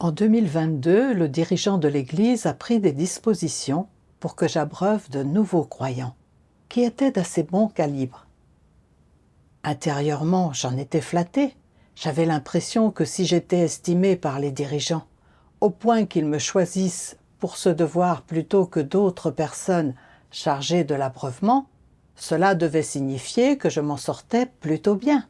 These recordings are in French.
En 2022, le dirigeant de l'Église a pris des dispositions pour que j'abreuve de nouveaux croyants, qui étaient d'assez bon calibre. Intérieurement, j'en étais flattée. J'avais l'impression que si j'étais estimée par les dirigeants, au point qu'ils me choisissent pour ce devoir plutôt que d'autres personnes chargées de l'abreuvement, cela devait signifier que je m'en sortais plutôt bien.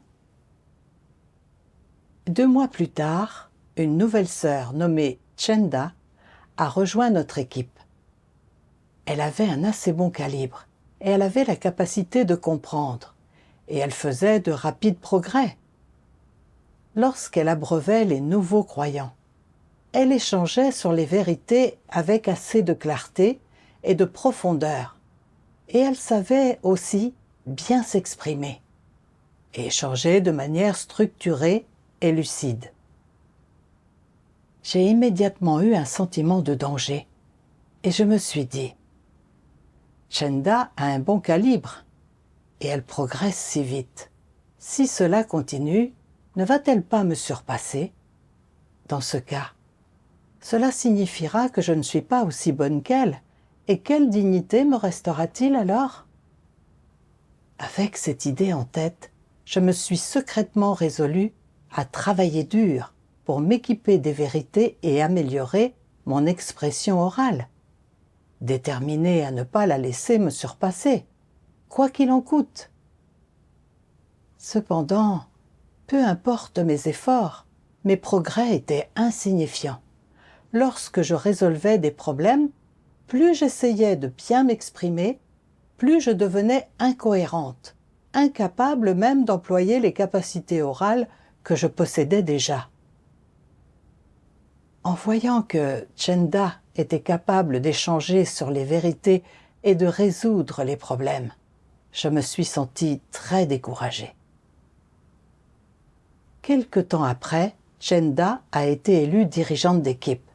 2 mois plus tard, une nouvelle sœur nommée Chenda a rejoint notre équipe. Elle avait un assez bon calibre et elle avait la capacité de comprendre, et elle faisait de rapides progrès. Lorsqu'elle abreuvait les nouveaux croyants, elle échangeait sur les vérités avec assez de clarté et de profondeur, et elle savait aussi bien s'exprimer, et échanger de manière structurée et lucide. J'ai immédiatement eu un sentiment de danger, et je me suis dit, Chenda a un bon calibre, et elle progresse si vite. Si cela continue, ne va-t-elle pas me surpasser? Dans ce cas, cela signifiera que je ne suis pas aussi bonne qu'elle, et quelle dignité me restera-t-il alors? Avec cette idée en tête, je me suis secrètement résolue à travailler dur pour m'équiper des vérités et améliorer mon expression orale, déterminée à ne pas la laisser me surpasser, quoi qu'il en coûte. Cependant, peu importe mes efforts, mes progrès étaient insignifiants. Lorsque je résolvais des problèmes, plus j'essayais de bien m'exprimer, plus je devenais incohérente, incapable même d'employer les capacités orales que je possédais déjà. En voyant que Chenda était capable d'échanger sur les vérités et de résoudre les problèmes, je me suis sentie très découragée. Quelque temps après, Chenda a été élue dirigeante d'équipe.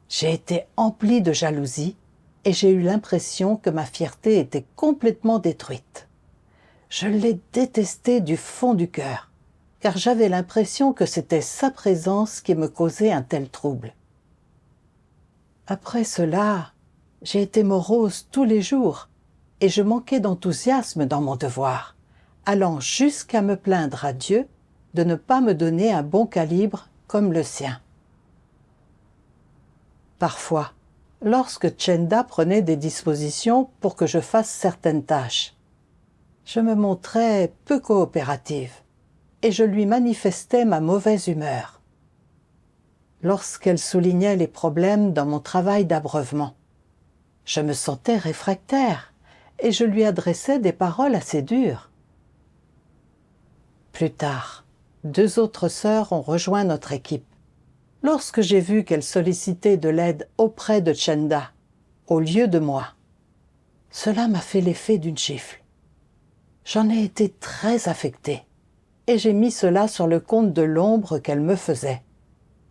J'ai été emplie de jalousie et j'ai eu l'impression que ma fierté était complètement détruite. Je l'ai détestée du fond du cœur, car j'avais l'impression que c'était sa présence qui me causait un tel trouble. Après cela, j'ai été morose tous les jours et je manquais d'enthousiasme dans mon devoir, allant jusqu'à me plaindre à Dieu de ne pas me donner un bon calibre comme le sien. Parfois, lorsque Chenda prenait des dispositions pour que je fasse certaines tâches, je me montrais peu coopérative et je lui manifestais ma mauvaise humeur. Lorsqu'elle soulignait les problèmes dans mon travail d'abreuvement, je me sentais réfractaire et je lui adressais des paroles assez dures. Plus tard, 2 autres sœurs ont rejoint notre équipe. Lorsque j'ai vu qu'elles sollicitaient de l'aide auprès de Chenda, au lieu de moi, cela m'a fait l'effet d'une gifle. J'en ai été très affectée et j'ai mis cela sur le compte de l'ombre qu'elle me faisait.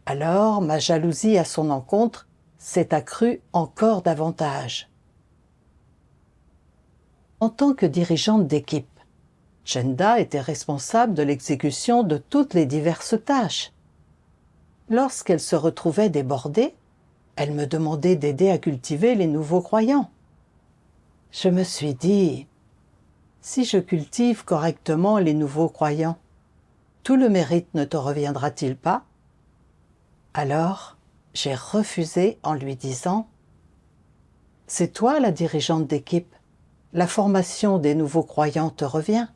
Alors ma jalousie à son encontre s'est accrue encore davantage. En tant que dirigeante d'équipe, Chenda était responsable de l'exécution de toutes les diverses tâches. Lorsqu'elle se retrouvait débordée, elle me demandait d'aider à cultiver les nouveaux croyants. Je me suis dit, si je cultive correctement les nouveaux croyants, tout le mérite ne te reviendra-t-il pas? Alors, j'ai refusé en lui disant, c'est toi la dirigeante d'équipe, la formation des nouveaux croyants te revient.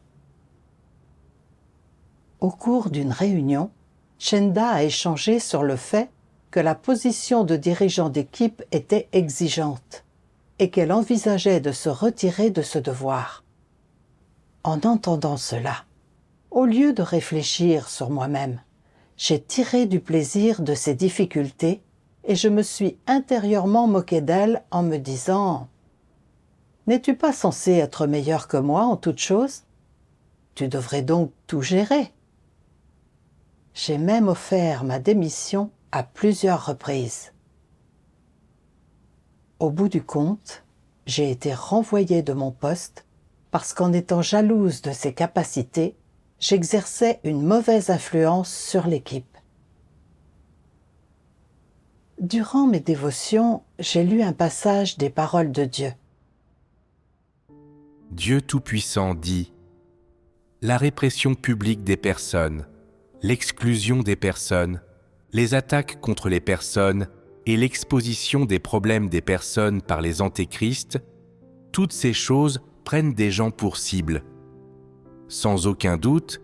Au cours d'une réunion, Chenda a échangé sur le fait que la position de dirigeant d'équipe était exigeante et qu'elle envisageait de se retirer de ce devoir. En entendant cela, au lieu de réfléchir sur moi-même, j'ai tiré du plaisir de ces difficultés et je me suis intérieurement moqué d'elle en me disant « N'es-tu pas censé être meilleur que moi en toutes choses? Tu devrais donc tout gérer. » J'ai même offert ma démission à plusieurs reprises. Au bout du compte, j'ai été renvoyée de mon poste parce qu'en étant jalouse de ses capacités, j'exerçais une mauvaise influence sur l'équipe. Durant mes dévotions, j'ai lu un passage des paroles de Dieu. Dieu Tout-Puissant dit : la répression publique des personnes, l'exclusion des personnes, les attaques contre les personnes et l'exposition des problèmes des personnes par les antéchrists, toutes ces choses prennent des gens pour cible. Sans aucun doute,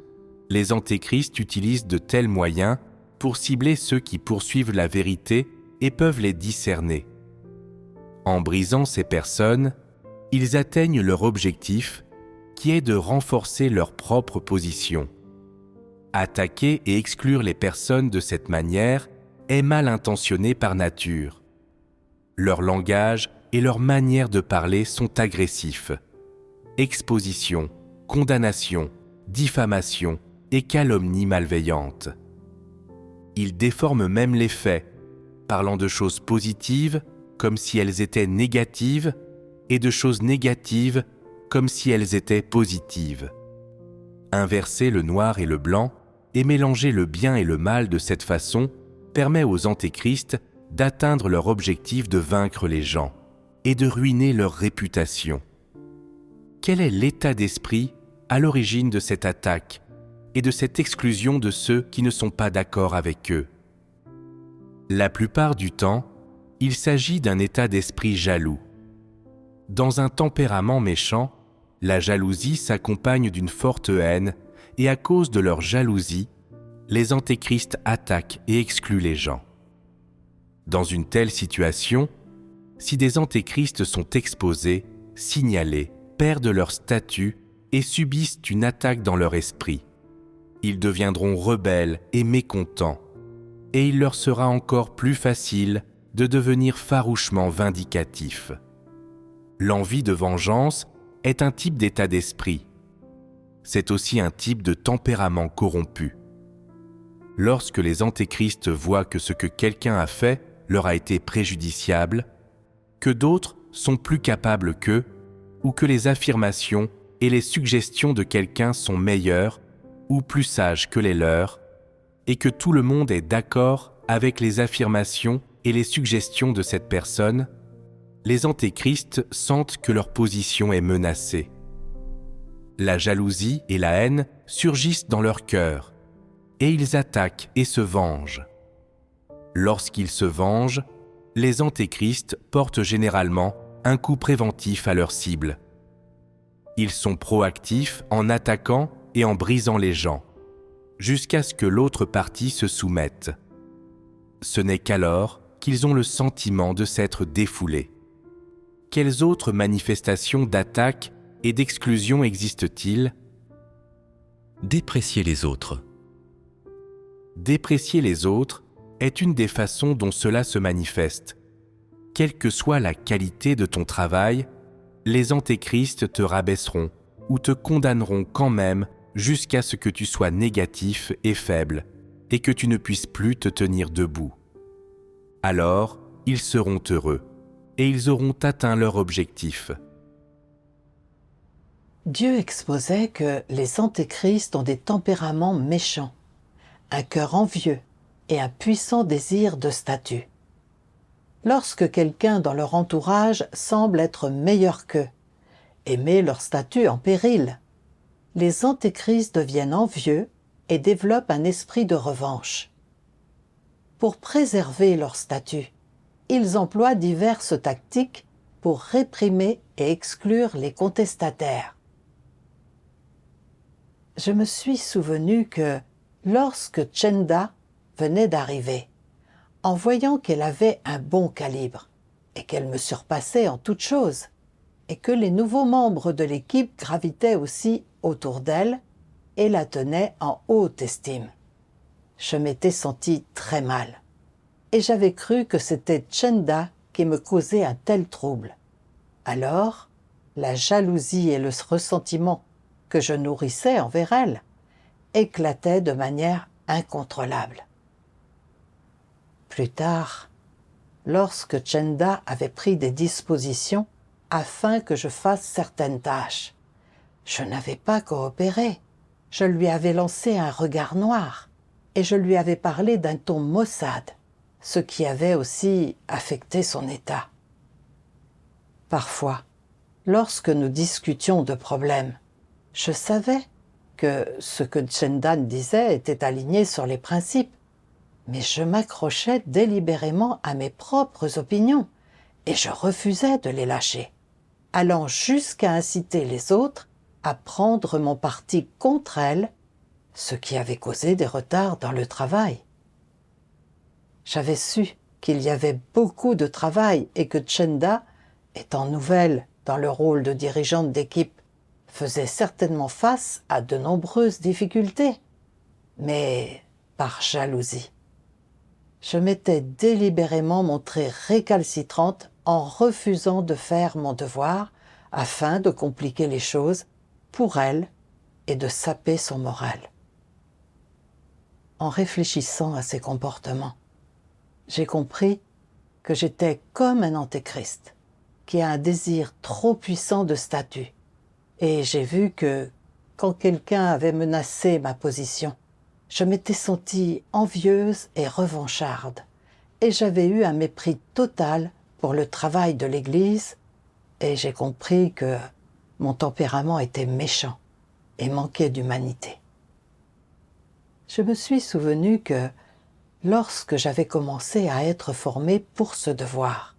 les antéchrists utilisent de tels moyens pour cibler ceux qui poursuivent la vérité et peuvent les discerner. En brisant ces personnes, ils atteignent leur objectif, qui est de renforcer leur propre position. Attaquer et exclure les personnes de cette manière est mal intentionné par nature. Leur langage et leur manière de parler sont agressifs. Exposition, condamnation, diffamation et calomnie malveillante. Ils déforment même les faits, parlant de choses positives comme si elles étaient négatives et de choses négatives comme si elles étaient positives. Inverser le noir et le blanc et mélanger le bien et le mal de cette façon permet aux antéchrists d'atteindre leur objectif de vaincre les gens et de ruiner leur réputation. Quel est l'état d'esprit à l'origine de cette attaque et de cette exclusion de ceux qui ne sont pas d'accord avec eux? La plupart du temps, il s'agit d'un état d'esprit jaloux. Dans un tempérament méchant, la jalousie s'accompagne d'une forte haine et à cause de leur jalousie, les antéchrists attaquent et excluent les gens. Dans une telle situation, si des antéchrists sont exposés, signalés, perdent leur statut et subissent une attaque dans leur esprit, ils deviendront rebelles et mécontents, et il leur sera encore plus facile de devenir farouchement vindicatifs. L'envie de vengeance est un type d'état d'esprit. C'est aussi un type de tempérament corrompu. Lorsque les antéchrists voient que ce que quelqu'un a fait leur a été préjudiciable, que d'autres sont plus capables qu'eux, ou que les affirmations et les suggestions de quelqu'un sont meilleures ou plus sages que les leurs, et que tout le monde est d'accord avec les affirmations et les suggestions de cette personne, les antéchrists sentent que leur position est menacée. La jalousie et la haine surgissent dans leur cœur, et ils attaquent et se vengent. Lorsqu'ils se vengent, les antéchrists portent généralement un coup préventif à leur cible. Ils sont proactifs en attaquant et en brisant les gens, jusqu'à ce que l'autre partie se soumette. Ce n'est qu'alors qu'ils ont le sentiment de s'être défoulés. Quelles autres manifestations d'attaque et d'exclusion existent-ils ? Déprécier les autres. Déprécier les autres est une des façons dont cela se manifeste. Quelle que soit la qualité de ton travail, les antéchrists te rabaisseront ou te condamneront quand même jusqu'à ce que tu sois négatif et faible et que tu ne puisses plus te tenir debout. Alors, ils seront heureux et ils auront atteint leur objectif. Dieu exposait que les antéchrists ont des tempéraments méchants, un cœur envieux et un puissant désir de statut. Lorsque quelqu'un dans leur entourage semble être meilleur qu'eux et met leur statut en péril, les antéchrists deviennent envieux et développent un esprit de revanche. Pour préserver leur statut, ils emploient diverses tactiques pour réprimer et exclure les contestataires. Je me suis souvenu que lorsque Chenda venait d'arriver, en voyant qu'elle avait un bon calibre et qu'elle me surpassait en toutes choses, et que les nouveaux membres de l'équipe gravitaient aussi autour d'elle et la tenaient en haute estime, je m'étais senti très mal. Et j'avais cru que c'était Chenda qui me causait un tel trouble. Alors, la jalousie et le ressentiment que je nourrissais envers elle éclataient de manière incontrôlable. Plus tard, lorsque Chenda avait pris des dispositions afin que je fasse certaines tâches, je n'avais pas coopéré. Je lui avais lancé un regard noir et je lui avais parlé d'un ton maussade. ce qui avait aussi affecté son état. Parfois, lorsque nous discutions de problèmes, je savais que ce que Chenda disait était aligné sur les principes, mais je m'accrochais délibérément à mes propres opinions et je refusais de les lâcher, allant jusqu'à inciter les autres à prendre mon parti contre elle, ce qui avait causé des retards dans le travail. J'avais su qu'il y avait beaucoup de travail et que Chenda, étant nouvelle dans le rôle de dirigeante d'équipe, faisait certainement face à de nombreuses difficultés, mais par jalousie. Je m'étais délibérément montrée récalcitrante en refusant de faire mon devoir afin de compliquer les choses pour elle et de saper son moral. En réfléchissant à ses comportements, j'ai compris que j'étais comme un antéchrist qui a un désir trop puissant de statut. Et j'ai vu que, quand quelqu'un avait menacé ma position, je m'étais sentie envieuse et revancharde, et j'avais eu un mépris total pour le travail de l'Église, et j'ai compris que mon tempérament était méchant et manquait d'humanité. Je me suis souvenu que, lorsque j'avais commencé à être formée pour ce devoir,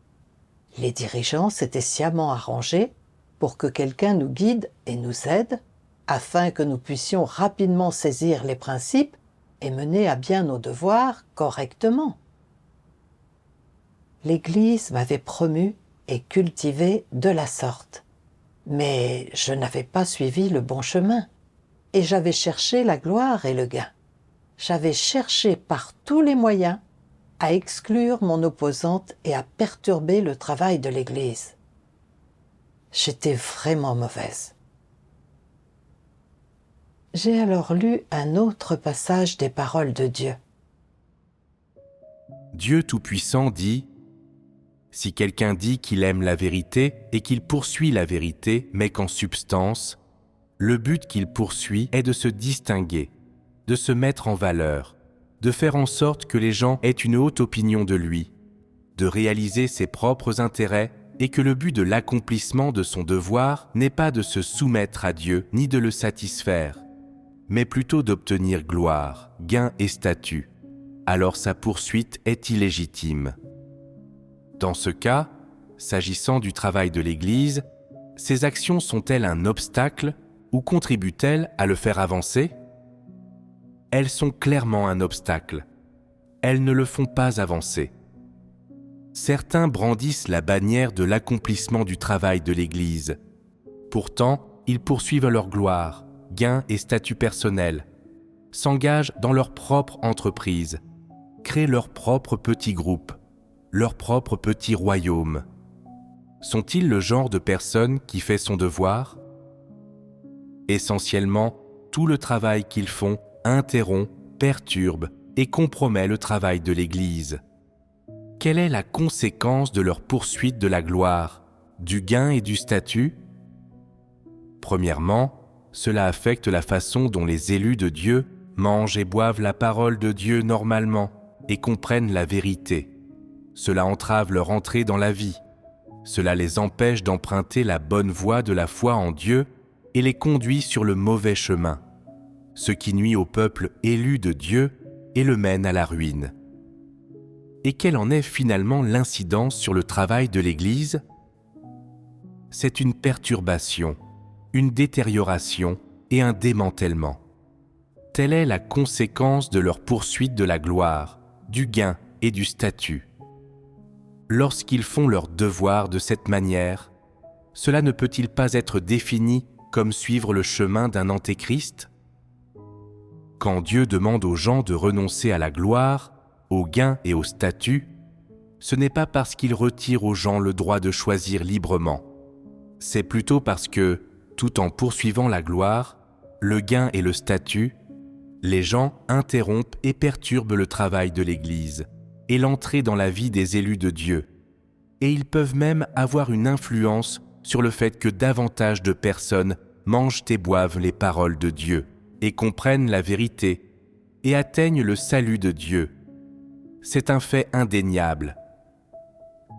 les dirigeants s'étaient sciemment arrangés pour que quelqu'un nous guide et nous aide, afin que nous puissions rapidement saisir les principes et mener à bien nos devoirs correctement. L'Église m'avait promu et cultivé de la sorte, mais je n'avais pas suivi le bon chemin, et j'avais cherché la gloire et le gain. J'avais cherché par tous les moyens à exclure mon opposante et à perturber le travail de l'Église. J'étais vraiment mauvaise. J'ai alors lu un autre passage des paroles de Dieu. Dieu Tout-Puissant dit « Si quelqu'un dit qu'il aime la vérité et qu'il poursuit la vérité, mais qu'en substance, le but qu'il poursuit est de se distinguer, de se mettre en valeur, de faire en sorte que les gens aient une haute opinion de lui, de réaliser ses propres intérêts et que le but de l'accomplissement de son devoir n'est pas de se soumettre à Dieu ni de le satisfaire, mais plutôt d'obtenir gloire, gain et statut. Alors sa poursuite est illégitime. Dans ce cas, s'agissant du travail de l'Église, ces actions sont-elles un obstacle ou contribuent-elles à le faire avancer ? Elles sont clairement un obstacle. Elles ne le font pas avancer. Certains brandissent la bannière de l'accomplissement du travail de l'Église. Pourtant, ils poursuivent leur gloire, gain et statut personnel, s'engagent dans leur propre entreprise, créent leur propre petit groupe, leur propre petit royaume. Sont-ils le genre de personne qui fait son devoir ? Essentiellement, tout le travail qu'ils font interrompt, perturbe et compromet le travail de l'Église. Quelle est la conséquence de leur poursuite de la gloire, du gain et du statut ? Premièrement, cela affecte la façon dont les élus de Dieu mangent et boivent la parole de Dieu normalement et comprennent la vérité. Cela entrave leur entrée dans la vie. Cela les empêche d'emprunter la bonne voie de la foi en Dieu et les conduit sur le mauvais chemin, ce qui nuit au peuple élu de Dieu et le mène à la ruine. Et quelle en est finalement l'incidence sur le travail de l'Église ? C'est une perturbation, une détérioration et un démantèlement. Telle est la conséquence de leur poursuite de la gloire, du gain et du statut. Lorsqu'ils font leur devoir de cette manière, cela ne peut-il pas être défini comme suivre le chemin d'un antéchrist ? Quand Dieu demande aux gens de renoncer à la gloire, au gain et au statut, ce n'est pas parce qu'il retire aux gens le droit de choisir librement. C'est plutôt parce que, tout en poursuivant la gloire, le gain et le statut, les gens interrompent et perturbent le travail de l'Église et l'entrée dans la vie des élus de Dieu. Et ils peuvent même avoir une influence sur le fait que davantage de personnes mangent et boivent les paroles de Dieu et comprennent la vérité et atteignent le salut de Dieu. c'est un fait indéniable.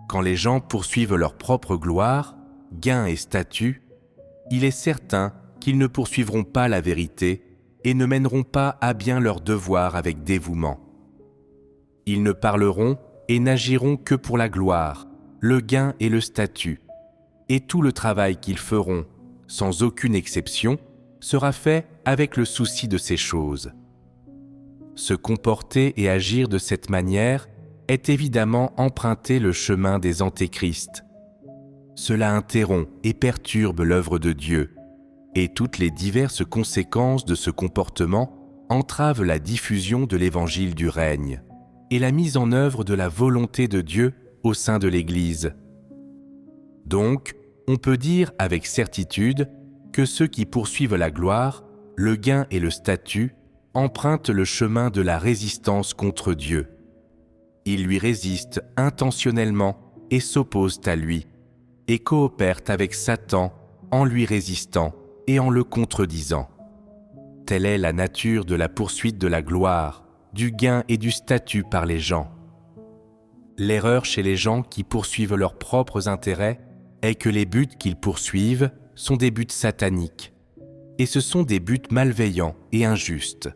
Quand les gens poursuivent leur propre gloire, gain et statut, il est certain qu'ils ne poursuivront pas la vérité et ne mèneront pas à bien leur devoir avec dévouement. Ils ne parleront et n'agiront que pour la gloire, le gain et le statut, et tout le travail qu'ils feront, sans aucune exception, sera fait avec le souci de ces choses. Se comporter et agir de cette manière est évidemment emprunter le chemin des antéchrists. Cela interrompt et perturbe l'œuvre de Dieu, et toutes les diverses conséquences de ce comportement entravent la diffusion de l'évangile du règne et la mise en œuvre de la volonté de Dieu au sein de l'Église. Donc, on peut dire avec certitude que ceux qui poursuivent la gloire, le gain et le statut empruntent le chemin de la résistance contre Dieu. Ils lui résistent intentionnellement et s'opposent à lui, et coopèrent avec Satan en lui résistant et en le contredisant. Telle est la nature de la poursuite de la gloire, du gain et du statut par les gens. L'erreur chez les gens qui poursuivent leurs propres intérêts est que les buts qu'ils poursuivent sont des buts sataniques, et ce sont des buts malveillants et injustes.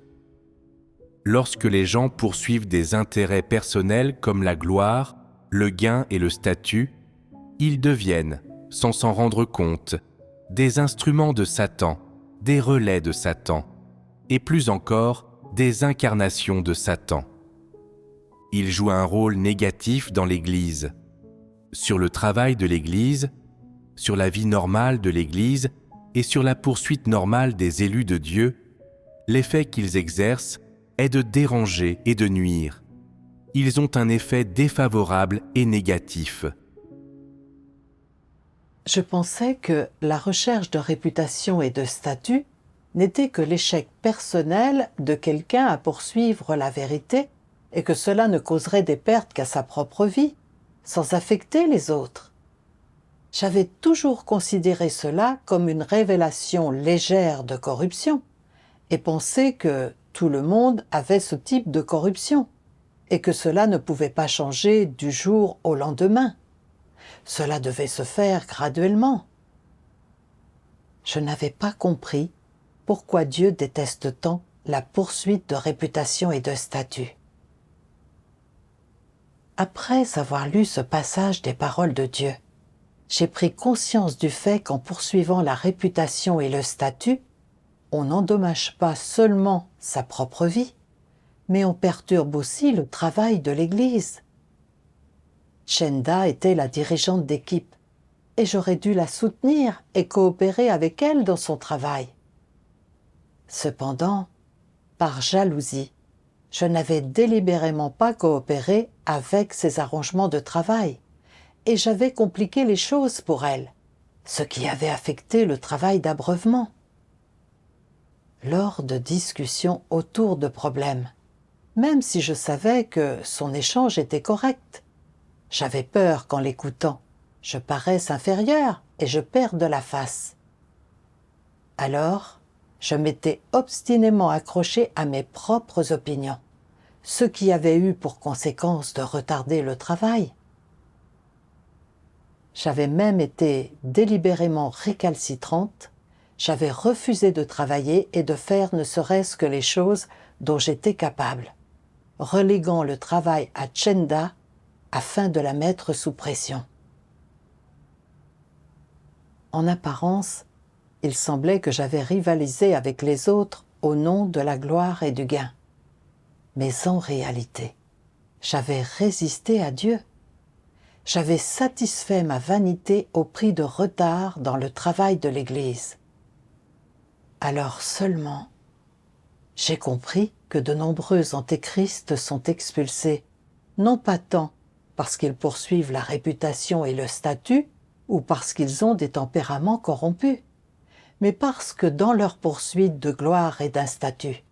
Lorsque les gens poursuivent des intérêts personnels comme la gloire, le gain et le statut, ils deviennent, sans s'en rendre compte, des instruments de Satan, des relais de Satan, et plus encore, des incarnations de Satan. Ils jouent un rôle négatif dans l'Église, sur le travail de l'Église, sur la vie normale de l'Église et sur la poursuite normale des élus de Dieu. L'effet qu'ils exercent est de déranger et de nuire. Ils ont un effet défavorable et négatif. Je pensais que la recherche de réputation et de statut n'était que l'échec personnel de quelqu'un à poursuivre la vérité et que cela ne causerait des pertes qu'à sa propre vie, sans affecter les autres. J'avais toujours considéré cela comme une révélation légère de corruption et pensé que tout le monde avait ce type de corruption et que cela ne pouvait pas changer du jour au lendemain. Cela devait se faire graduellement. Je n'avais pas compris pourquoi Dieu déteste tant la poursuite de réputation et de statut. Après avoir lu ce passage des paroles de Dieu, j'ai pris conscience du fait qu'en poursuivant la réputation et le statut, on n'endommage pas seulement sa propre vie, mais on perturbe aussi le travail de l'Église. Chenda était la dirigeante d'équipe, et j'aurais dû la soutenir et coopérer avec elle dans son travail. Cependant, par jalousie, je n'avais délibérément pas coopéré avec ses arrangements de travail, et j'avais compliqué les choses pour elle, ce qui avait affecté le travail d'abreuvement. Lors de discussions autour de problèmes, même si je savais que son échange était correct, j'avais peur qu'en l'écoutant, je paraisse inférieure et je perde la face. Alors, je m'étais obstinément accrochée à mes propres opinions, ce qui avait eu pour conséquence de retarder le travail. J'avais même été délibérément récalcitrante, j'avais refusé de travailler et de faire ne serait-ce que les choses dont j'étais capable, reléguant le travail à Chenda afin de la mettre sous pression. En apparence, il semblait que j'avais rivalisé avec les autres au nom de la gloire et du gain. Mais en réalité, j'avais résisté à Dieu. J'avais satisfait ma vanité au prix de retard dans le travail de l'Église. Alors seulement, j'ai compris que de nombreux antéchrists sont expulsés, non pas tant parce qu'ils poursuivent la réputation et le statut, ou parce qu'ils ont des tempéraments corrompus, mais parce que dans leur poursuite de gloire et d'un statut,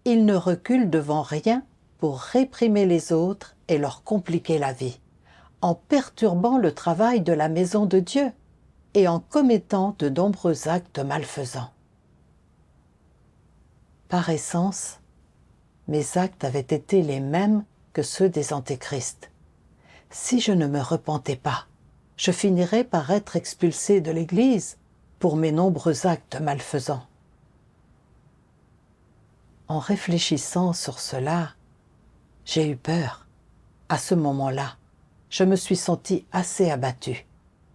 ils ne reculent devant rien pour réprimer les autres et leur compliquer la vie, en perturbant le travail de la maison de Dieu et en commettant de nombreux actes malfaisants. Par essence, mes actes avaient été les mêmes que ceux des antéchrists. Si je ne me repentais pas, je finirais par être expulsé de l'Église pour mes nombreux actes malfaisants. En réfléchissant sur cela, j'ai eu peur. À ce moment-là, je me suis senti assez abattu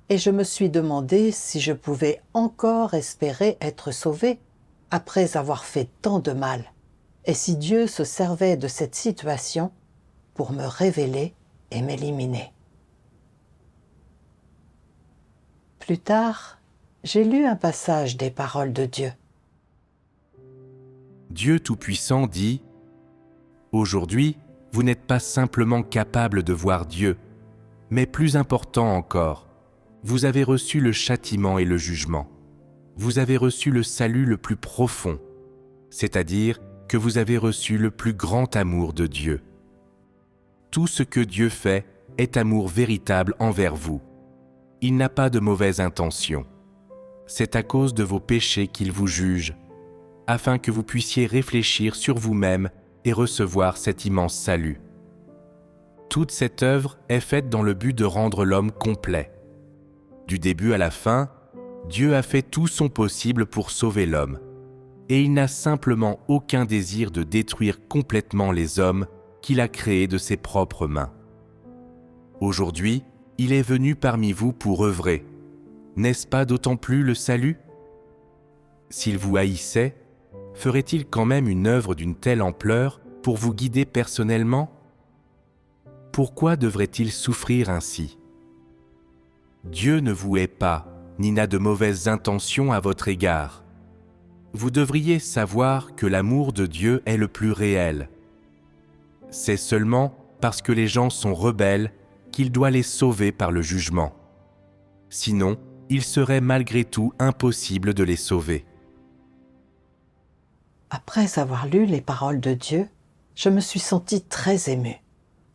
et je me suis demandé si je pouvais encore espérer être sauvé après avoir fait tant de mal et si Dieu se servait de cette situation pour me révéler et m'éliminer. Plus tard, j'ai lu un passage des paroles de Dieu. Dieu Tout-Puissant dit « Aujourd'hui, vous n'êtes pas simplement capable de voir Dieu, mais plus important encore, vous avez reçu le châtiment et le jugement. Vous avez reçu le salut le plus profond, c'est-à-dire que vous avez reçu le plus grand amour de Dieu. Tout ce que Dieu fait est amour véritable envers vous. Il n'a pas de mauvaise intention. C'est à cause de vos péchés qu'il vous juge, afin que vous puissiez réfléchir sur vous-même et recevoir cet immense salut. Toute cette œuvre est faite dans le but de rendre l'homme complet. Du début à la fin, Dieu a fait tout son possible pour sauver l'homme, et il n'a simplement aucun désir de détruire complètement les hommes qu'il a créés de ses propres mains. Aujourd'hui, il est venu parmi vous pour œuvrer. N'est-ce pas d'autant plus le salut ? S'il vous haïssait, ferait-il quand même une œuvre d'une telle ampleur pour vous guider personnellement ? Pourquoi devrait-il souffrir ainsi ? Dieu ne vous hait pas, ni n'a de mauvaises intentions à votre égard. Vous devriez savoir que l'amour de Dieu est le plus réel. C'est seulement parce que les gens sont rebelles qu'il doit les sauver par le jugement. Sinon, il serait malgré tout impossible de les sauver. Après avoir lu les paroles de Dieu, je me suis senti très ému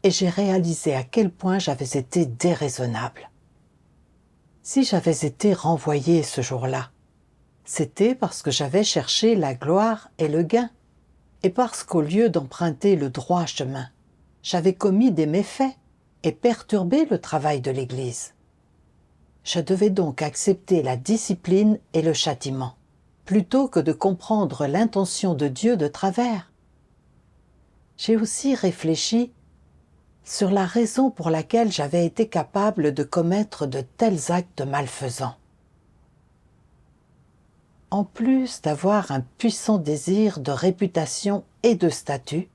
et j'ai réalisé à quel point j'avais été déraisonnable. Si j'avais été renvoyé ce jour-là, c'était parce que j'avais cherché la gloire et le gain, et parce qu'au lieu d'emprunter le droit chemin, j'avais commis des méfaits et perturbé le travail de l'Église. Je devais donc accepter la discipline et le châtiment, plutôt que de comprendre l'intention de Dieu de travers. J'ai aussi réfléchi sur la raison pour laquelle j'avais été capable de commettre de tels actes malfaisants. En plus d'avoir un puissant désir de réputation et de statut,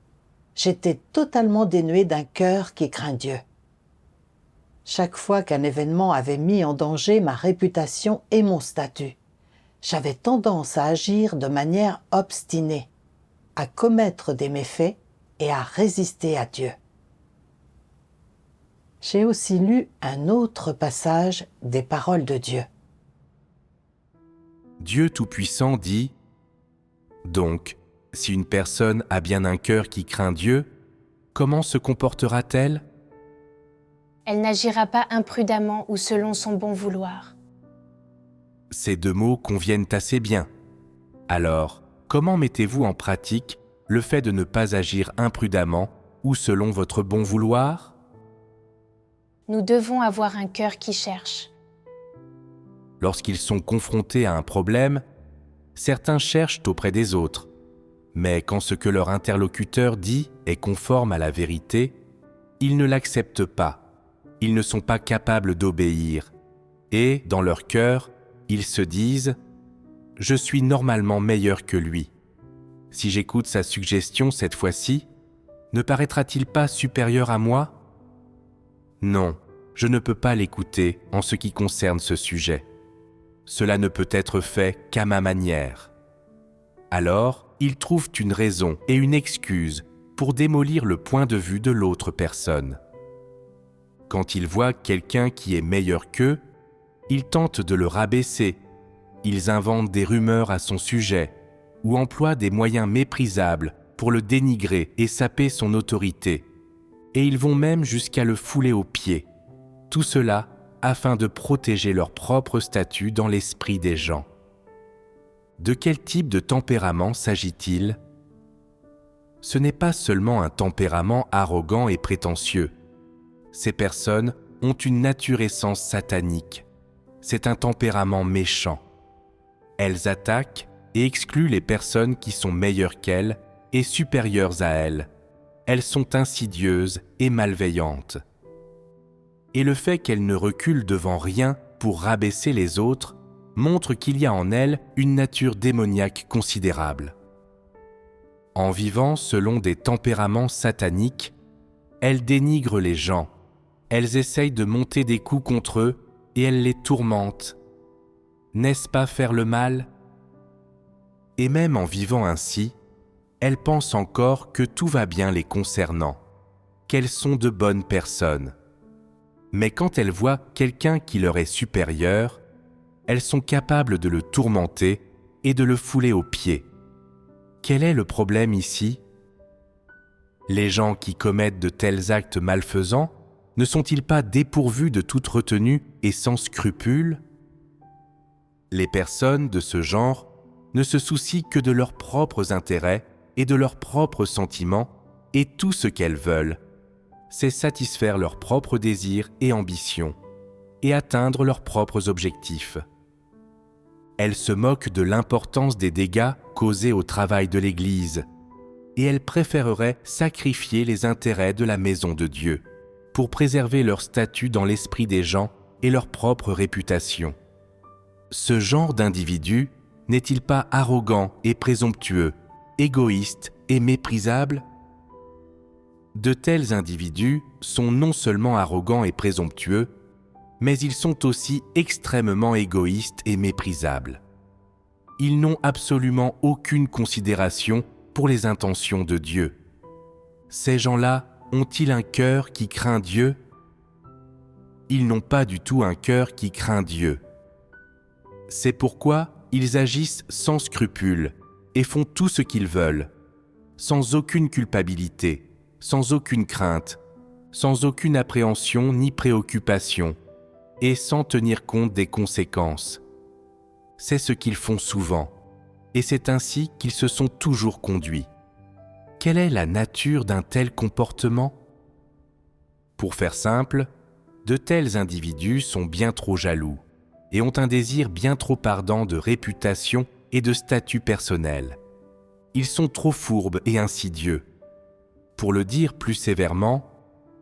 j'étais totalement dénué d'un cœur qui craint Dieu. Chaque fois qu'un événement avait mis en danger ma réputation et mon statut, j'avais tendance à agir de manière obstinée, à commettre des méfaits et à résister à Dieu. J'ai aussi lu un autre passage des paroles de Dieu. Dieu Tout-Puissant dit « Donc, si une personne a bien un cœur qui craint Dieu, comment se comportera-t-elle ? Elle n'agira pas imprudemment ou selon son bon vouloir. » Ces deux mots conviennent assez bien. Alors, comment mettez-vous en pratique le fait de ne pas agir imprudemment ou selon votre bon vouloir ? Nous devons avoir un cœur qui cherche. Lorsqu'ils sont confrontés à un problème, certains cherchent auprès des autres. Mais quand ce que leur interlocuteur dit est conforme à la vérité, ils ne l'acceptent pas. Ils ne sont pas capables d'obéir. Et, dans leur cœur, ils se disent « Je suis normalement meilleur que lui. Si j'écoute sa suggestion cette fois-ci, ne paraîtra-t-il pas supérieur à moi ? Non, je ne peux pas l'écouter en ce qui concerne ce sujet. Cela ne peut être fait qu'à ma manière. » Alors, ils trouvent une raison et une excuse pour démolir le point de vue de l'autre personne. Quand ils voient quelqu'un qui est meilleur qu'eux, ils tentent de le rabaisser, ils inventent des rumeurs à son sujet ou emploient des moyens méprisables pour le dénigrer et saper son autorité. Et ils vont même jusqu'à le fouler aux pieds. Tout cela afin de protéger leur propre statut dans l'esprit des gens. De quel type de tempérament s'agit-il ? ce n'est pas seulement un tempérament arrogant et prétentieux. Ces personnes ont une nature essence satanique. C'est un tempérament méchant. Elles attaquent et excluent les personnes qui sont meilleures qu'elles et supérieures à elles. Elles sont insidieuses et malveillantes. Et le fait qu'elles ne reculent devant rien pour rabaisser les autres montre qu'il y a en elles une nature démoniaque considérable. En vivant selon des tempéraments sataniques, elles dénigrent les gens, elles essayent de monter des coups contre eux et elles les tourmentent. N'est-ce pas faire le mal ? Et même en vivant ainsi, elles pensent encore que tout va bien les concernant, qu'elles sont de bonnes personnes. Mais quand elles voient quelqu'un qui leur est supérieur, elles sont capables de le tourmenter et de le fouler aux pieds. Quel est le problème ici ? Les gens qui commettent de tels actes malfaisants ne sont-ils pas dépourvus de toute retenue et sans scrupule ? Les personnes de ce genre ne se soucient que de leurs propres intérêts et de leurs propres sentiments, et tout ce qu'elles veulent, c'est satisfaire leurs propres désirs et ambitions, et atteindre leurs propres objectifs. Elles se moquent de l'importance des dégâts causés au travail de l'Église, et elles préféreraient sacrifier les intérêts de la maison de Dieu pour préserver leur statut dans l'esprit des gens et leur propre réputation. Ce genre d'individu n'est-il pas arrogant et présomptueux, égoïste et méprisable ? De tels individus sont non seulement arrogants et présomptueux, mais ils sont aussi extrêmement égoïstes et méprisables. Ils n'ont absolument aucune considération pour les intentions de Dieu. Ces gens-là ont-ils un cœur qui craint Dieu ? Ils n'ont pas du tout un cœur qui craint Dieu. C'est pourquoi ils agissent sans scrupule et font tout ce qu'ils veulent, sans aucune culpabilité, sans aucune crainte, sans aucune appréhension ni préoccupation, et sans tenir compte des conséquences. C'est ce qu'ils font souvent, et c'est ainsi qu'ils se sont toujours conduits. Quelle est la nature d'un tel comportement ? Pour faire simple, de tels individus sont bien trop jaloux et ont un désir bien trop ardent de réputation et de statut personnel. Ils sont trop fourbes et insidieux. Pour le dire plus sévèrement,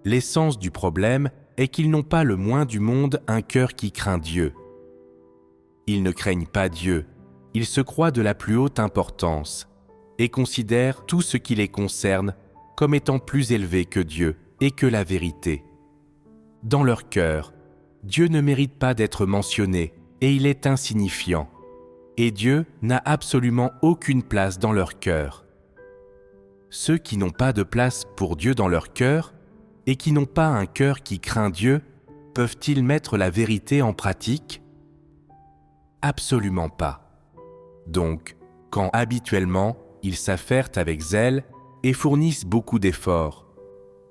l'essence du problème est qu'ils n'ont pas le moins du monde un cœur qui craint Dieu. Ils ne craignent pas Dieu, ils se croient de la plus haute importance et considèrent tout ce qui les concerne comme étant plus élevé que Dieu et que la vérité. Dans leur cœur, Dieu ne mérite pas d'être mentionné et il est insignifiant. Et Dieu n'a absolument aucune place dans leur cœur. Ceux qui n'ont pas de place pour Dieu dans leur cœur et qui n'ont pas un cœur qui craint Dieu, peuvent-ils mettre la vérité en pratique ? Absolument pas. Donc, quand habituellement ils s'affairent avec zèle et fournissent beaucoup d'efforts,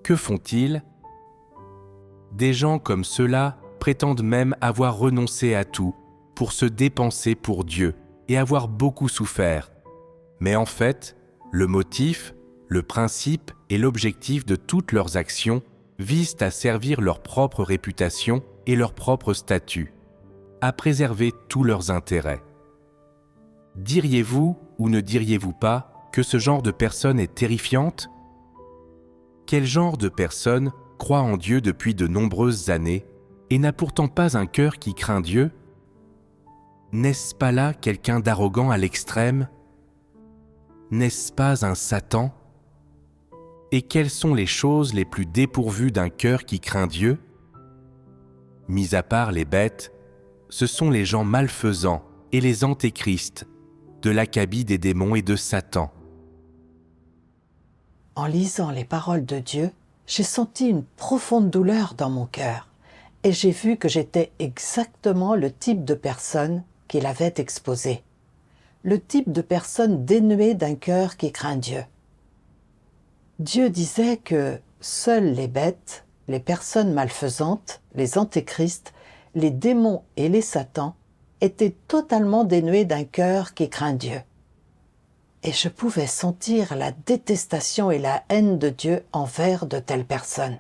que font-ils ? Des gens comme ceux-là prétendent même avoir renoncé à tout pour se dépenser pour Dieu et avoir beaucoup souffert. Mais en fait, le motif, le principe et l'objectif de toutes leurs actions visent à servir leur propre réputation et leur propre statut, à préserver tous leurs intérêts. Diriez-vous ou ne diriez-vous pas que ce genre de personne est terrifiante ? Quel genre de personne croit en Dieu depuis de nombreuses années et n'a pourtant pas un cœur qui craint Dieu ? N'est-ce pas là quelqu'un d'arrogant à l'extrême ? N'est-ce pas un Satan ? Et quelles sont les choses les plus dépourvues d'un cœur qui craint Dieu ? Mis à part les bêtes, ce sont les gens malfaisants et les antéchrists, de l'acabit des démons et de Satan. En lisant les paroles de Dieu, j'ai senti une profonde douleur dans mon cœur et j'ai vu que j'étais exactement le type de personne qu'il avait exposé. Le type de personne dénuée d'un cœur qui craint Dieu. Dieu disait que seules les bêtes, les personnes malfaisantes, les antéchrists, les démons et les satans étaient totalement dénués d'un cœur qui craint Dieu. et je pouvais sentir la détestation et la haine de Dieu envers de telles personnes.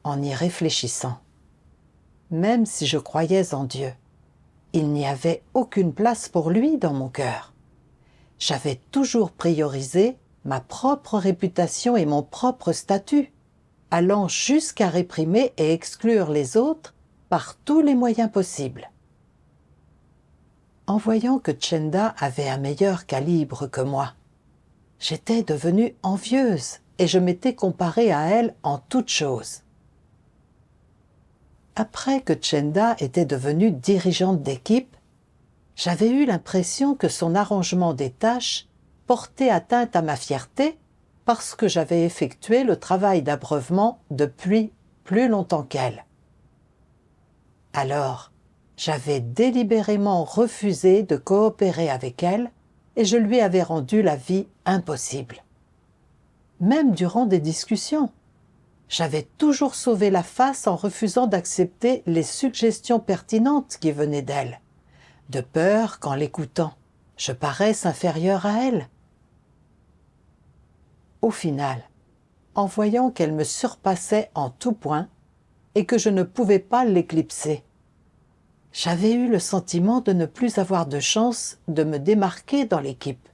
En y réfléchissant, même si je croyais en Dieu, il n'y avait aucune place pour lui dans mon cœur. J'avais toujours priorisé ma propre réputation et mon propre statut, allant jusqu'à réprimer et exclure les autres par tous les moyens possibles. En voyant que Chenda avait un meilleur calibre que moi, j'étais devenue envieuse et je m'étais comparée à elle en toutes choses. Après que Chenda était devenue dirigeante d'équipe, j'avais eu l'impression que son arrangement des tâches portait atteinte à ma fierté parce que j'avais effectué le travail d'abreuvement depuis plus longtemps qu'elle. Alors, j'avais délibérément refusé de coopérer avec elle et je lui avais rendu la vie impossible. Même durant des discussions, j'avais toujours sauvé la face en refusant d'accepter les suggestions pertinentes qui venaient d'elle, de peur qu'en l'écoutant, je paraisse inférieure à elle. Au final, en voyant qu'elle me surpassait en tout point et que je ne pouvais pas l'éclipser, j'avais eu le sentiment de ne plus avoir de chance de me démarquer dans l'équipe.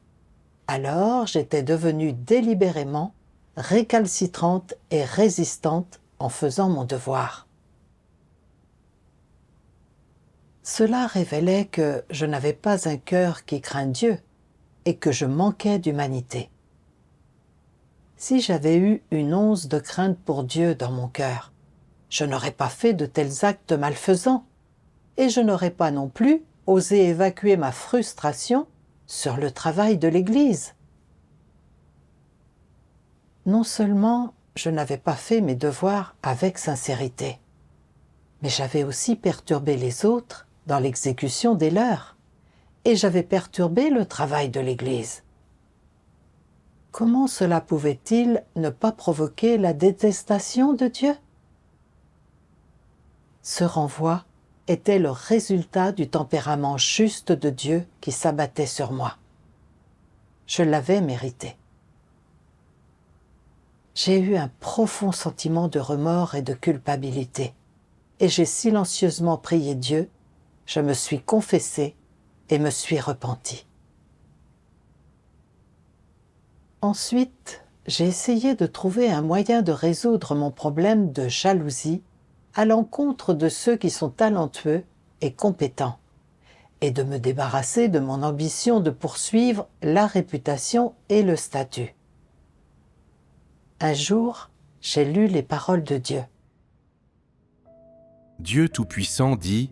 Alors j'étais devenue délibérément récalcitrante et résistante en faisant mon devoir. Cela révélait que je n'avais pas un cœur qui craint Dieu et que je manquais d'humanité. Si j'avais eu une once de crainte pour Dieu dans mon cœur, je n'aurais pas fait de tels actes malfaisants et je n'aurais pas non plus osé évacuer ma frustration sur le travail de l'Église. Non seulement je n'avais pas fait mes devoirs avec sincérité, mais j'avais aussi perturbé les autres dans l'exécution des leurs, et j'avais perturbé le travail de l'Église. Comment cela pouvait-il ne pas provoquer la détestation de Dieu? Ce renvoi était le résultat du tempérament juste de Dieu qui s'abattait sur moi. Je l'avais mérité. J'ai eu un profond sentiment de remords et de culpabilité, et j'ai silencieusement prié Dieu, je me suis confessée et me suis repentie. Ensuite, j'ai essayé de trouver un moyen de résoudre mon problème de jalousie à l'encontre de ceux qui sont talentueux et compétents, et de me débarrasser de mon ambition de poursuivre la réputation et le statut. Un jour, j'ai lu les paroles de Dieu. Dieu Tout-Puissant dit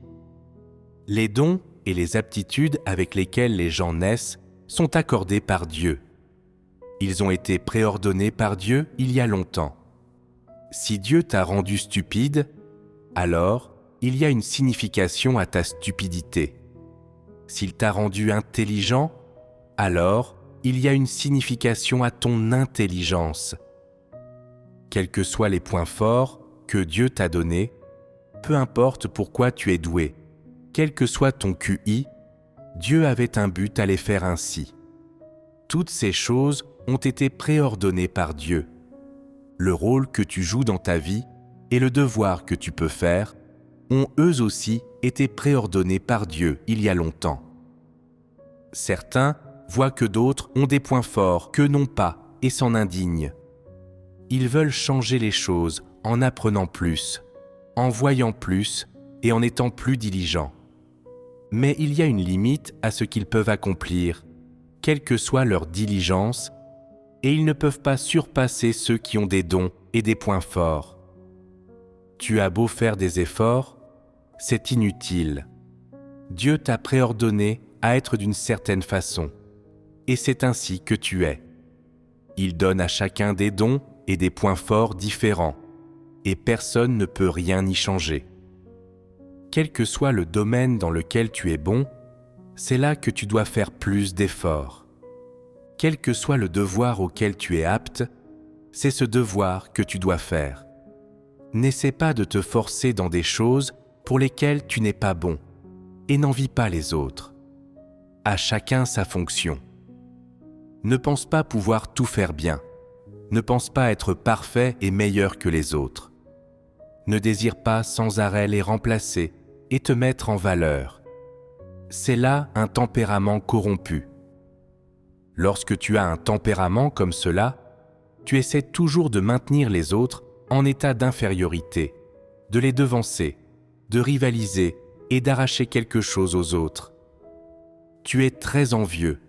« Les dons et les aptitudes avec lesquels les gens naissent sont accordés par Dieu. Ils ont été préordonnés par Dieu il y a longtemps. Si Dieu t'a rendu stupide, alors il y a une signification à ta stupidité. S'il t'a rendu intelligent, alors il y a une signification à ton intelligence. Quels que soient les points forts que Dieu t'a donnés, peu importe pourquoi tu es doué, quel que soit ton QI, Dieu avait un but à les faire ainsi. Toutes ces choses ont été préordonnées par Dieu. Le rôle que tu joues dans ta vie et le devoir que tu peux faire ont eux aussi été préordonnés par Dieu il y a longtemps. Certains voient que d'autres ont des points forts qu'eux n'ont pas et s'en indignent. Ils veulent changer les choses en apprenant plus, en voyant plus et en étant plus diligents. Mais il y a une limite à ce qu'ils peuvent accomplir, quelle que soit leur diligence, et ils ne peuvent pas surpasser ceux qui ont des dons et des points forts. Tu as beau faire des efforts, c'est inutile. Dieu t'a préordonné à être d'une certaine façon, et c'est ainsi que tu es. Il donne à chacun des dons et des points forts différents, et personne ne peut rien y changer. Quel que soit le domaine dans lequel tu es bon, c'est là que tu dois faire plus d'efforts. Quel que soit le devoir auquel tu es apte, c'est ce devoir que tu dois faire. N'essaie pas de te forcer dans des choses pour lesquelles tu n'es pas bon, et n'envie pas les autres. À chacun sa fonction. Ne pense pas pouvoir tout faire bien. Ne pense pas être parfait et meilleur que les autres. Ne désire pas sans arrêt les remplacer et te mettre en valeur. C'est là un tempérament corrompu. Lorsque tu as un tempérament comme cela, tu essaies toujours de maintenir les autres en état d'infériorité, de les devancer, de rivaliser et d'arracher quelque chose aux autres. Tu es très envieux,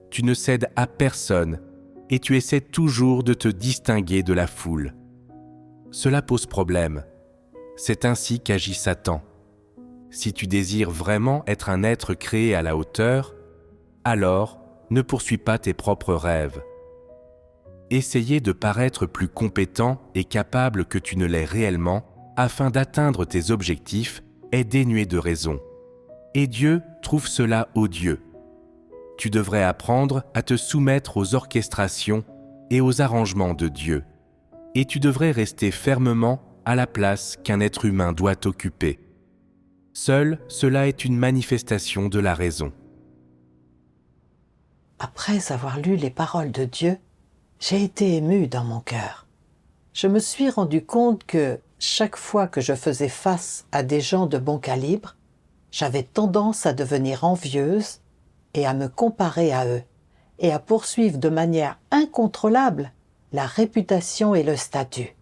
tu ne cèdes à personne et tu essaies toujours de te distinguer de la foule. Cela pose problème. C'est ainsi qu'agit Satan. Si tu désires vraiment être un être créé à la hauteur, alors ne poursuis pas tes propres rêves. Essayer de paraître plus compétent et capable que tu ne l'es réellement afin d'atteindre tes objectifs est dénué de raison. Et Dieu trouve cela odieux. Tu devrais apprendre à te soumettre aux orchestrations et aux arrangements de Dieu. Et tu devrais rester fermement à la place qu'un être humain doit occuper. Seul, cela est une manifestation de la raison. Après avoir lu les paroles de Dieu, j'ai été émue dans mon cœur. Je me suis rendu compte que chaque fois que je faisais face à des gens de bon calibre, j'avais tendance à devenir envieuse et à me comparer à eux, et à poursuivre de manière incontrôlable la réputation et le statut.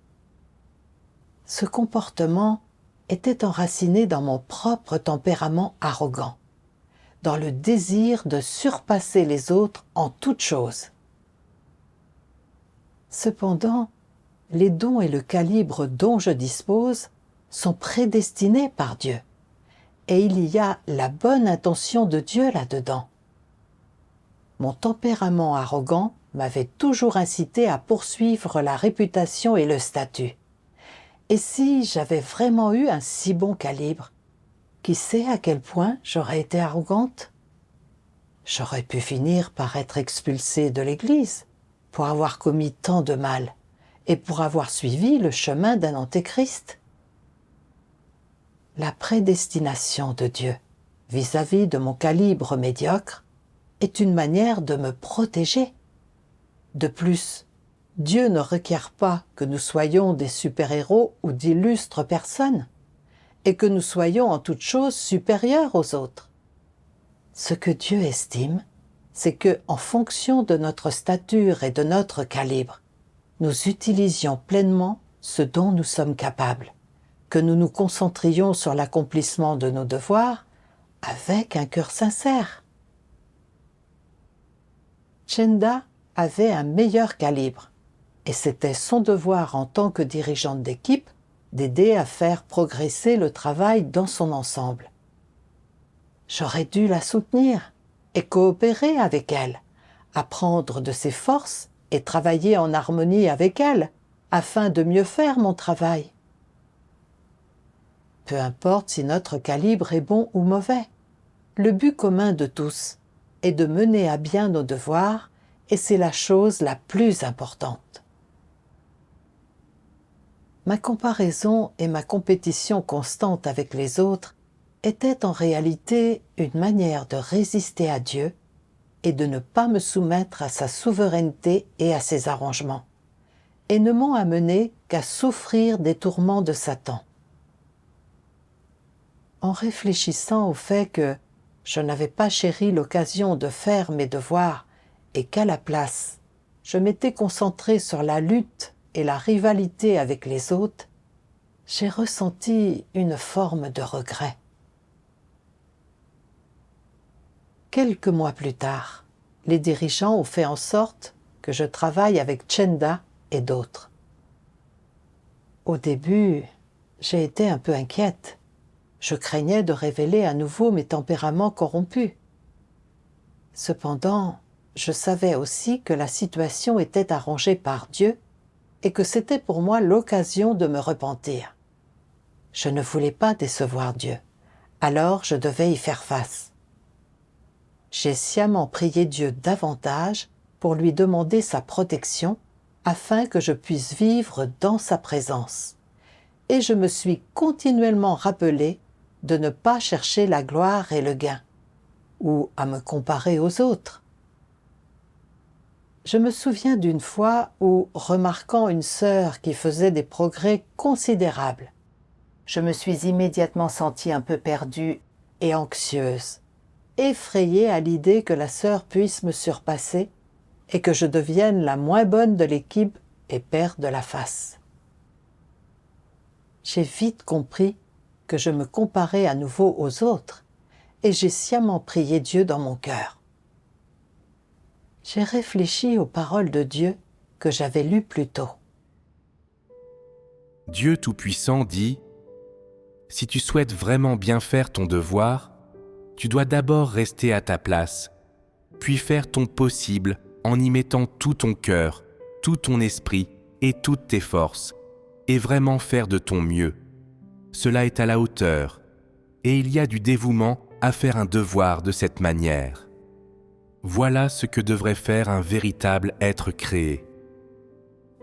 Ce comportement était enraciné dans mon propre tempérament arrogant, dans le désir de surpasser les autres en toutes choses. Cependant, les dons et le calibre dont je dispose sont prédestinés par Dieu, et il y a la bonne intention de Dieu là-dedans. Mon tempérament arrogant m'avait toujours incité à poursuivre la réputation et le statut. Et si j'avais vraiment eu un si bon calibre, qui sait à quel point j'aurais été arrogante? J'aurais pu finir par être expulsée de l'Église, pour avoir commis tant de mal, et pour avoir suivi le chemin d'un antéchrist. La prédestination de Dieu vis-à-vis de mon calibre médiocre est une manière de me protéger. De plus, Dieu ne requiert pas que nous soyons des super-héros ou d'illustres personnes, et que nous soyons en toute chose supérieurs aux autres. Ce que Dieu estime, c'est que, en fonction de notre stature et de notre calibre, nous utilisions pleinement ce dont nous sommes capables, que nous nous concentrions sur l'accomplissement de nos devoirs avec un cœur sincère. Chenda avait un meilleur calibre, et c'était son devoir en tant que dirigeante d'équipe d'aider à faire progresser le travail dans son ensemble. J'aurais dû la soutenir et coopérer avec elle, apprendre de ses forces et travailler en harmonie avec elle, afin de mieux faire mon travail. Peu importe si notre calibre est bon ou mauvais, le but commun de tous est de mener à bien nos devoirs, et c'est la chose la plus importante. Ma comparaison et ma compétition constante avec les autres étaient en réalité une manière de résister à Dieu et de ne pas me soumettre à sa souveraineté et à ses arrangements, et ne m'ont amené qu'à souffrir des tourments de Satan. En réfléchissant au fait que je n'avais pas chéri l'occasion de faire mes devoirs et qu'à la place, je m'étais concentrée sur la lutte et la rivalité avec les autres, j'ai ressenti une forme de regret. Quelques mois plus tard, les dirigeants ont fait en sorte que je travaille avec Chenda et d'autres. Au début, j'ai été un peu inquiète. Je craignais de révéler à nouveau mes tempéraments corrompus. Cependant, je savais aussi que la situation était arrangée par Dieu et que c'était pour moi l'occasion de me repentir. Je ne voulais pas décevoir Dieu, alors je devais y faire face. J'ai sciemment prié Dieu davantage pour lui demander sa protection afin que je puisse vivre dans sa présence. Et je me suis continuellement rappelé de ne pas chercher la gloire et le gain, ou à me comparer aux autres. Je me souviens d'une fois où, remarquant une sœur qui faisait des progrès considérables, je me suis immédiatement sentie un peu perdue et anxieuse, effrayée à l'idée que la sœur puisse me surpasser et que je devienne la moins bonne de l'équipe et perde la face. J'ai vite compris que je me comparais à nouveau aux autres et j'ai sciemment prié Dieu dans mon cœur. J'ai réfléchi aux paroles de Dieu que j'avais lues plus tôt. Dieu Tout-Puissant dit « Si tu souhaites vraiment bien faire ton devoir, tu dois d'abord rester à ta place, puis faire ton possible en y mettant tout ton cœur, tout ton esprit et toutes tes forces, et vraiment faire de ton mieux. Cela est à la hauteur, et il y a du dévouement à faire un devoir de cette manière. Voilà ce que devrait faire un véritable être créé.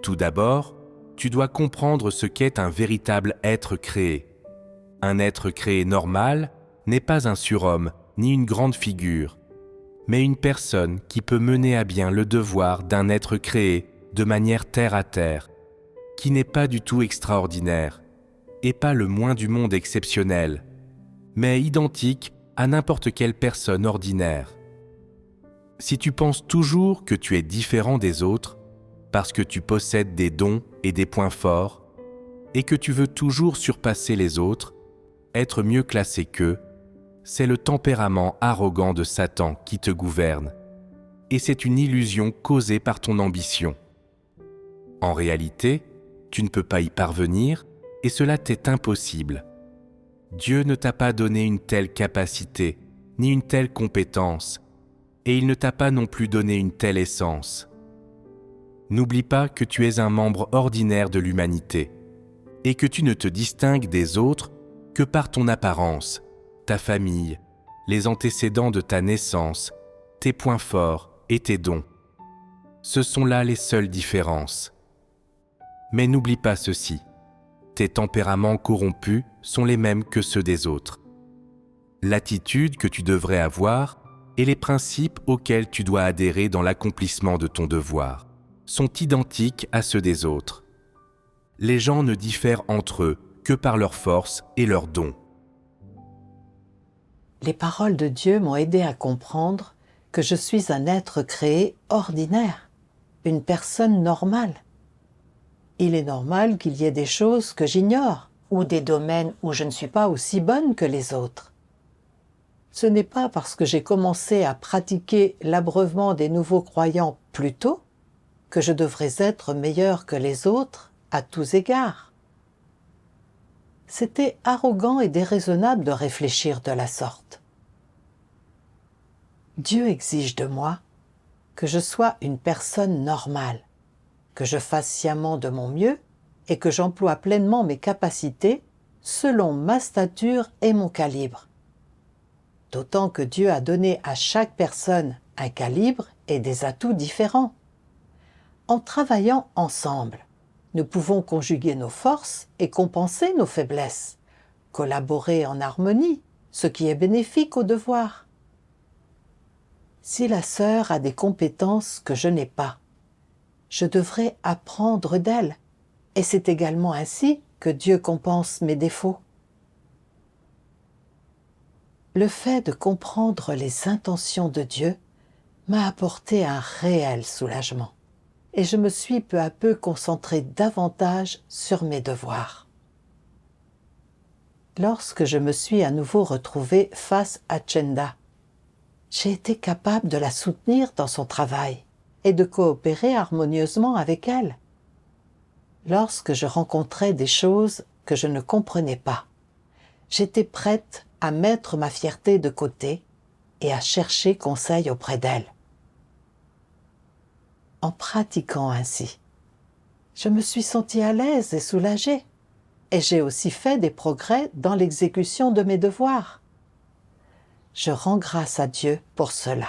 Tout d'abord, tu dois comprendre ce qu'est un véritable être créé. Un être créé normal n'est pas un surhomme ni une grande figure, mais une personne qui peut mener à bien le devoir d'un être créé de manière terre à terre, qui n'est pas du tout extraordinaire, et pas le moins du monde exceptionnel, mais identique à n'importe quelle personne ordinaire. Si tu penses toujours que tu es différent des autres, parce que tu possèdes des dons et des points forts, et que tu veux toujours surpasser les autres, être mieux classé qu'eux, c'est le tempérament arrogant de Satan qui te gouverne, et c'est une illusion causée par ton ambition. En réalité, tu ne peux pas y parvenir, et cela t'est impossible. Dieu ne t'a pas donné une telle capacité, ni une telle compétence, et il ne t'a pas non plus donné une telle essence. N'oublie pas que tu es un membre ordinaire de l'humanité, et que tu ne te distingues des autres que par ton apparence, ta famille, les antécédents de ta naissance, tes points forts et tes dons. Ce sont là les seules différences. Mais n'oublie pas ceci, tes tempéraments corrompus sont les mêmes que ceux des autres. L'attitude que tu devrais avoir et les principes auxquels tu dois adhérer dans l'accomplissement de ton devoir sont identiques à ceux des autres. Les gens ne diffèrent entre eux que par leurs forces et leurs dons. Les paroles de Dieu m'ont aidé à comprendre que je suis un être créé ordinaire, une personne normale. Il est normal qu'il y ait des choses que j'ignore ou des domaines où je ne suis pas aussi bonne que les autres. Ce n'est pas parce que j'ai commencé à pratiquer l'abreuvement des nouveaux croyants plus tôt que je devrais être meilleure que les autres à tous égards. C'était arrogant et déraisonnable de réfléchir de la sorte. Dieu exige de moi que je sois une personne normale, que je fasse sciemment de mon mieux et que j'emploie pleinement mes capacités selon ma stature et mon calibre. D'autant que Dieu a donné à chaque personne un calibre et des atouts différents. En travaillant ensemble, nous pouvons conjuguer nos forces et compenser nos faiblesses, collaborer en harmonie, ce qui est bénéfique au devoir. Si la sœur a des compétences que je n'ai pas, je devrais apprendre d'elle, et c'est également ainsi que Dieu compense mes défauts. Le fait de comprendre les intentions de Dieu m'a apporté un réel soulagement, et je me suis peu à peu concentrée davantage sur mes devoirs. Lorsque je me suis à nouveau retrouvée face à Chenda, j'ai été capable de la soutenir dans son travail et de coopérer harmonieusement avec elle. Lorsque je rencontrais des choses que je ne comprenais pas, j'étais prête à mettre ma fierté de côté et à chercher conseil auprès d'elle. En pratiquant ainsi, je me suis sentie à l'aise et soulagée, et j'ai aussi fait des progrès dans l'exécution de mes devoirs. Je rends grâce à Dieu pour cela.